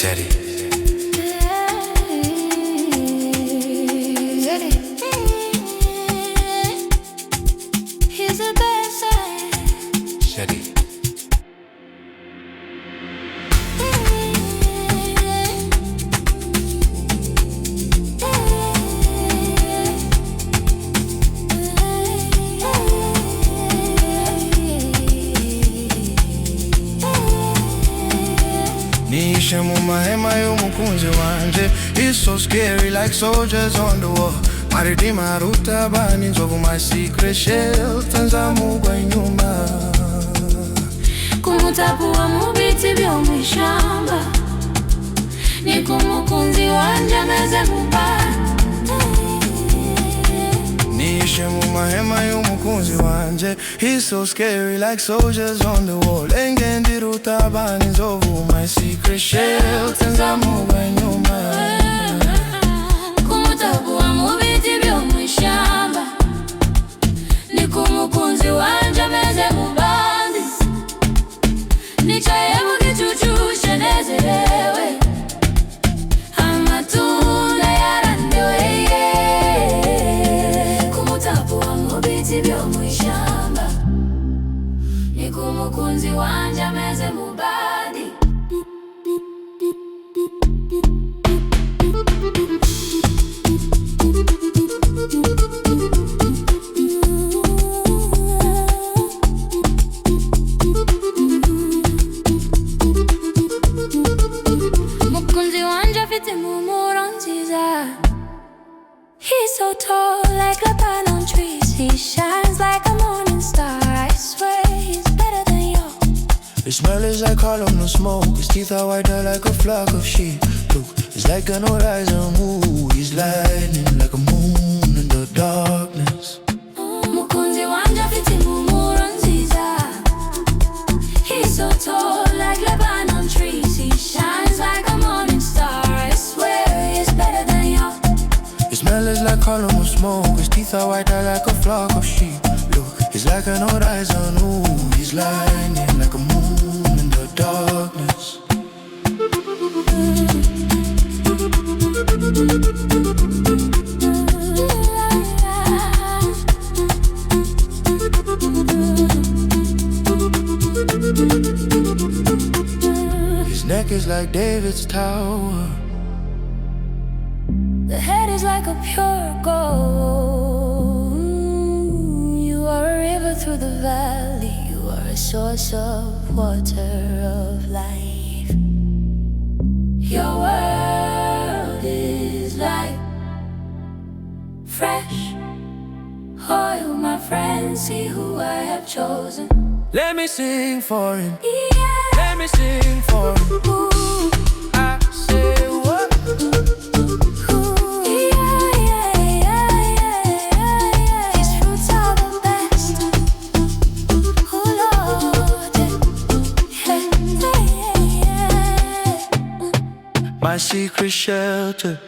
Shetty. He's the best Shetty. Nishe mu mahema y'umukunzi wanje. It's so scary like soldiers on the wall. Maritima rutabani nzovu my secret shelter nzamugwa inyuma. kumutapua mubiti byo mwishamba. Ni kumukunzi wanje ameze mubandi. Nishe mu mahema y'umukunzi wanje. He's so scary like soldiers on the wall. Engendi rutabani nzovu my secret shelter nzamugwa inyuma. Kumutapua mubiti byo mwishamba. Ni kumukunzi wanje ameze mubandi. Nicaye mu gicucu nezerewe. Amatunda yarandewe. Kumutapua mubiti byo mwishamba. Ni kumukunzi wanje ameze mubandi. Mukunzi wanje afite impumuro nziza. He's so tall like Lebanon trees. He shines like a morning star. I swear he's better than you. His smell is like hollow no smoke. His teeth are whiter like a flock of sheep. Look, it's like an horizon moon. He's lightning like a moon in the darkness. Mukunzi wanje afite impumuro nziza. He's so tall like Lebanon trees. He shines like a morning star. I swear he's better than you. His smell is like hollow no smoke. His teeth are whiter like a flock of sheep. Look, he's like an horizon moon. He's lightning like a moon in the darkness. His neck is like David's tower. The head is like a pure gold. You are a river through the valley. You are a source of water of life. Your world is like fresh oil, my friend. See who I have chosen. Let me sing for him. Yeah. Let me sing for him. Ooh. I say what? These fruits are the best. Oh Lord, My secret shelter.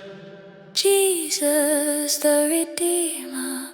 Jesus the Redeemer.